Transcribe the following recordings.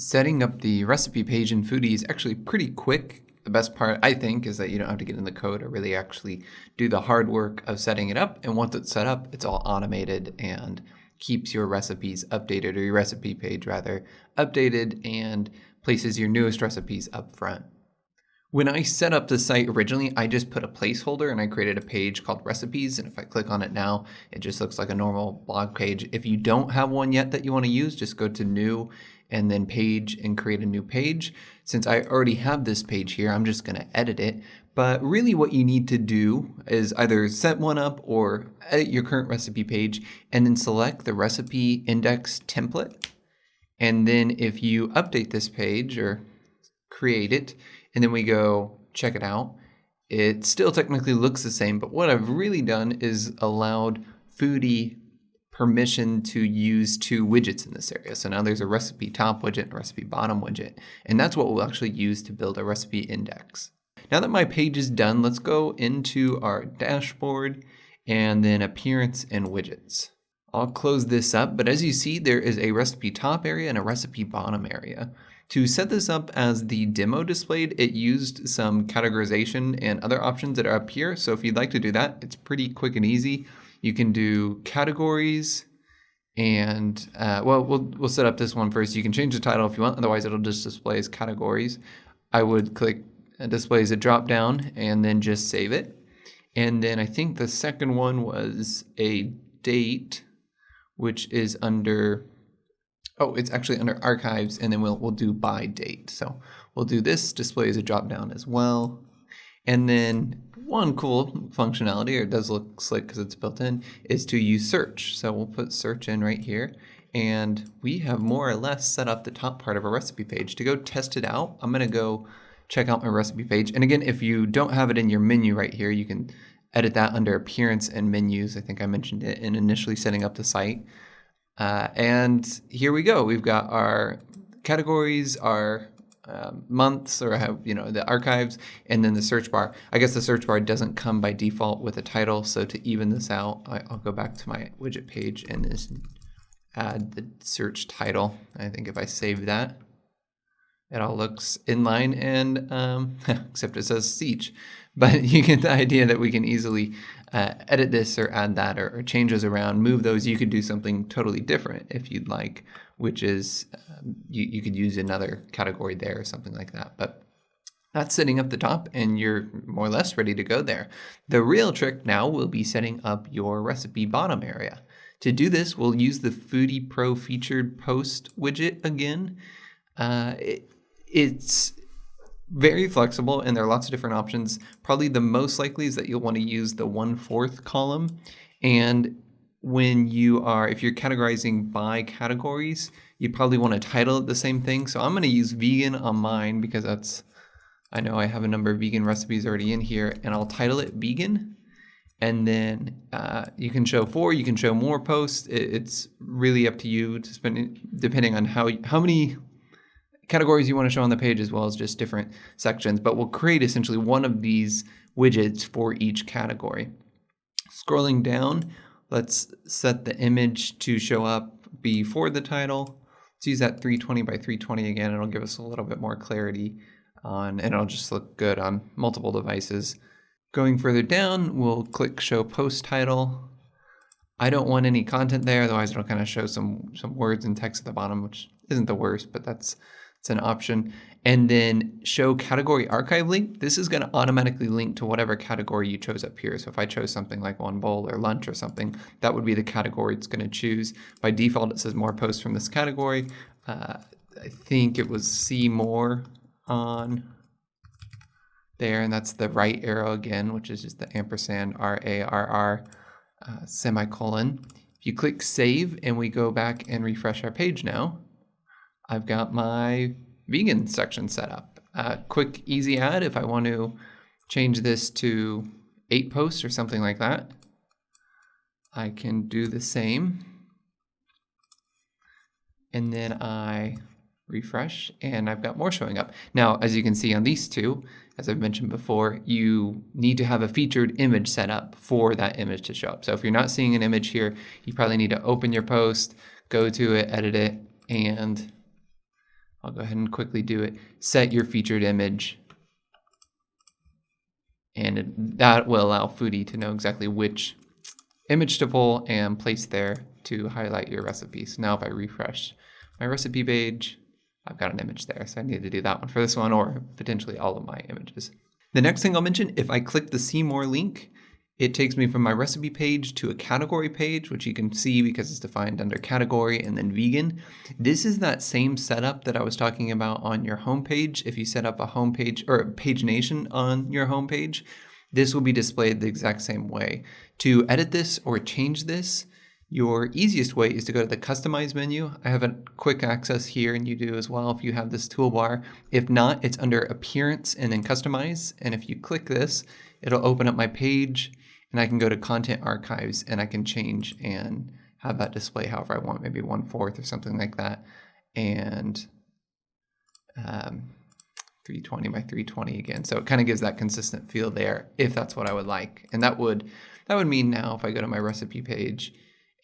Setting up the recipe page in Foodie is actually pretty quick. The best part, I think, is that you don't have to get in the code or really actually do the hard work of setting it up. And once it's set up, it's all automated and keeps your recipes updated, or your recipe page rather, updated, and places your newest recipes up front. When I set up the site originally, I just put a placeholder and I created a page called recipes. And if I click on it now, it just looks like a normal blog page. If you don't have one yet that you want to use, just go to new and then page and create a new page. Since I already have this page here, I'm just going to edit it. But really what you need to do is either set one up or edit your current recipe page and then select the recipe index template. And then if you update this page or create it, and then we go check it out, it still technically looks the same, but what I've really done is allowed Foodie permission to use two widgets in this area. So now there's a recipe top widget and a recipe bottom widget, and that's what we'll actually use to build a recipe index. Now that my page is done, let's go into our dashboard and then appearance and widgets. I'll close this up, but as you see, there is a recipe top area and a recipe bottom area. To set this up as the demo displayed, it used some categorization and other options that are up here. So if you'd like to do that, it's pretty quick and easy. You can do categories and, we'll set up this one first. You can change the title if you want, otherwise it'll just display as categories. I would click display as a drop down and then just save it. And then I think the second one was a date, which is under... Oh, it's actually under archives, and then we'll do by date. So we'll do this display as a drop down as well. And then one cool functionality, or it does look slick because it's built in, is to use search. So we'll put search in right here, and we have more or less set up the top part of our recipe page. To go test it out, I'm going to go check out my recipe page. And again, if you don't have it in your menu right here, you can edit that under appearance and menus. I think I mentioned it in initially setting up the site. And here we go. We've got our categories, our months, or the archives, and then the search bar. I guess the search bar doesn't come by default with a title, so to even this out, I'll go back to my widget page and just add the search title. I think if I save that, it all looks inline and except it says siege. But you get the idea that we can easily edit this or add that or change those around, move those. You could do something totally different if you'd like, which is you could use another category there or something like that. But that's setting up the top and you're more or less ready to go there. The real trick now will be setting up your recipe bottom area. To do this, we'll use the Foodie Pro featured post widget again. It's very flexible and there are lots of different options. Probably the most likely is that you'll want to use the 1/4 column. And if you're categorizing by categories, you probably want to title it the same thing. So I'm going to use vegan on mine because I know I have a number of vegan recipes already in here, and I'll title it vegan. And then you can show you can show more posts. It's really up to you to spend, depending on how many categories you want to show on the page, as well as just different sections. But we'll create essentially one of these widgets for each category. Scrolling down, let's set the image to show up before the title. Let's use that 320 by 320 again. It'll give us a little bit more clarity and it'll just look good on multiple devices. Going further down, we'll click show post title. I don't want any content there, otherwise it'll kind of show some words and text at the bottom, which isn't the worst, but it's an option. And then show category archive link. This is going to automatically link to whatever category you chose up here. So if I chose something like one bowl or lunch or something, that would be the category it's going to choose. By default, it says more posts from this category. I think it was see more on there, and that's the right arrow again, which is just the ampersand RARR semicolon. If you click save and we go back and refresh our page now, I've got my vegan section set up. Quick, easy add. If I want to change this to 8 posts or something like that, I can do the same. And then I refresh and I've got more showing up. Now, as you can see on these two, as I've mentioned before, you need to have a featured image set up for that image to show up. So if you're not seeing an image here, you probably need to open your post, go to it, edit it, and I'll go ahead and quickly do it. Set your featured image. And that will allow Foodie to know exactly which image to pull and place there to highlight your recipe. So now if I refresh my recipe page, I've got an image there. So I need to do that one for this one, or potentially all of my images. The next thing I'll mention, if I click the See More link, it takes me from my recipe page to a category page, which you can see because it's defined under category and then vegan. This is that same setup that I was talking about on your homepage. If you set up a homepage or a pagination on your homepage, this will be displayed the exact same way. To edit this or change this, your easiest way is to go to the Customize menu. I have a quick access here, and you do as well if you have this toolbar. If not, it's under Appearance and then Customize. And if you click this, it'll open up my page, and I can go to Content Archives, and I can change and have that display however I want, maybe 1/4 or something like that. And 320 by 320 again. So it kind of gives that consistent feel there if that's what I would like. And that would mean now if I go to my recipe page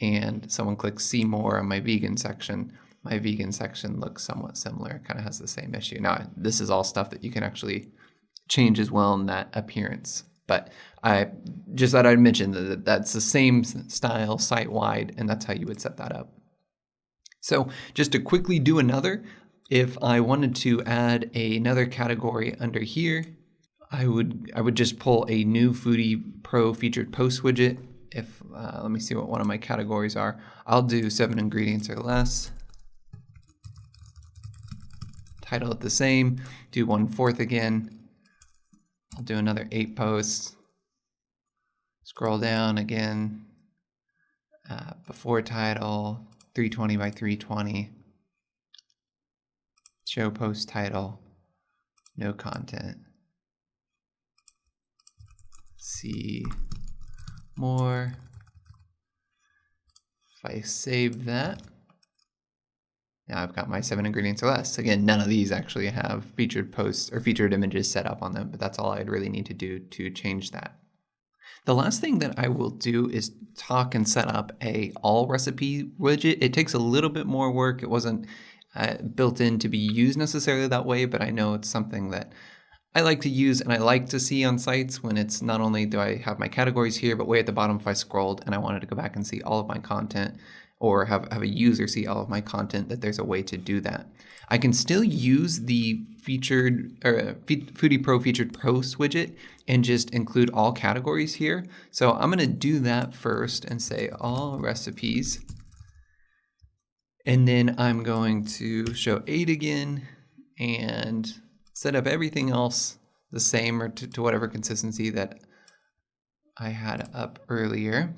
and someone clicks See More on my vegan section looks somewhat similar, kind of has the same issue. Now, this is all stuff that you can actually change as well in that appearance. But I just thought I'd mention that that's the same style site-wide, and that's how you would set that up. So just to quickly do another, if I wanted to add another category under here, I would just pull a new Foodie Pro featured post widget. If let me see what one of my categories are. I'll do 7 ingredients or less. Title it the same. Do 1/4 again. I'll do another 8 posts. Scroll down again. Before title, 320 by 320. Show post title, no content. See more. If I save that, now I've got my 7 ingredients or less. Again, none of these actually have featured posts or featured images set up on them, but that's all I'd really need to do to change that. The last thing that I will do is talk and set up a all recipe widget. It takes a little bit more work. It wasn't built in to be used necessarily that way, but I know it's something that I like to use and I like to see on sites when it's not only do I have my categories here, but way at the bottom if I scrolled and I wanted to go back and see all of my content or have a user see all of my content, that there's a way to do that. I can still use the featured Foodie Pro featured post widget and just include all categories here. So I'm going to do that first and say all recipes. And then I'm going to show 8 again and set up everything else the same or to whatever consistency that I had up earlier.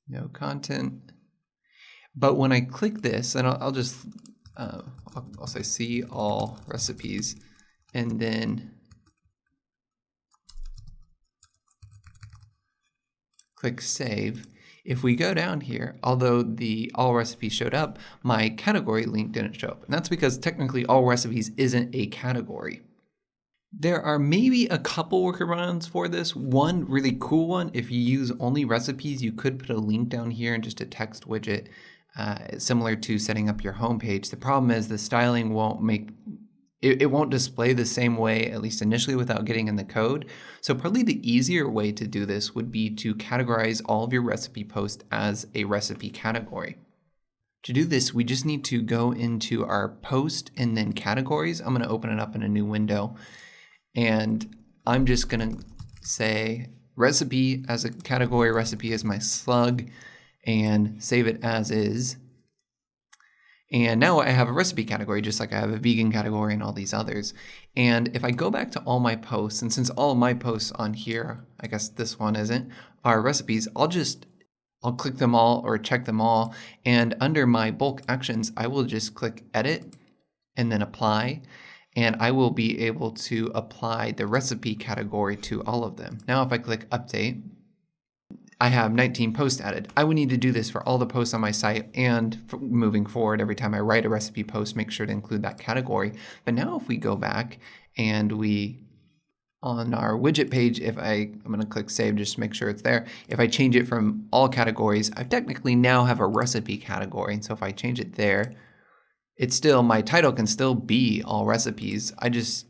No content. But when I click this, and I'll just, I'll say see all recipes, and then click save. If we go down here, although the all recipes showed up, my category link didn't show up. And that's because technically all recipes isn't a category. There are maybe a couple workarounds for this. One really cool one, if you use only recipes, you could put a link down here and just a text widget, similar to setting up your homepage. The problem is the styling won't make it won't display the same way, at least initially, without getting in the code. So probably the easier way to do this would be to categorize all of your recipe posts as a recipe category. To do this, we just need to go into our post and then categories. I'm going to open it up in a new window. And I'm just going to say recipe as a category, recipe as my slug, and save it as is. And now I have a recipe category, just like I have a vegan category and all these others. And if I go back to all my posts, and since all of my posts on here, I guess this one isn't, are recipes, I'll click them all or check them all. And under my bulk actions, I will just click edit and then apply. And I will be able to apply the recipe category to all of them. Now, if I click update, I have 19 posts added. I would need to do this for all the posts on my site and moving forward, every time I write a recipe post, make sure to include that category. But now if we go back and on our widget page, I'm going to click save just to make sure it's there. If I change it from all categories, I technically now have a recipe category. And so if I change it there, it's still, my title can still be all recipes. I just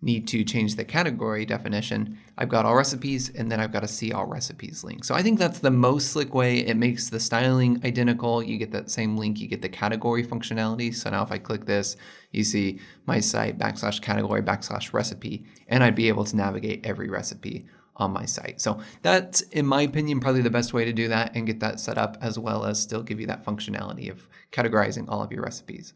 need to change the category definition. I've got all recipes, and then I've got a see all recipes link. So I think that's the most slick way. It makes the styling identical. You get that same link, you get the category functionality. So now if I click this, you see my site /category /recipe, and I'd be able to navigate every recipe on my site. So that's, in my opinion, probably the best way to do that and get that set up, as well as still give you that functionality of categorizing all of your recipes.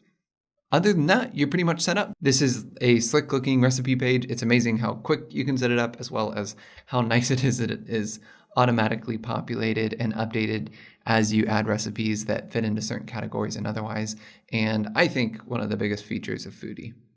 Other than that, you're pretty much set up. This is a slick looking recipe page. It's amazing how quick you can set it up, as well as how nice it is that it is automatically populated and updated as you add recipes that fit into certain categories and otherwise. And I think one of the biggest features of Foodie.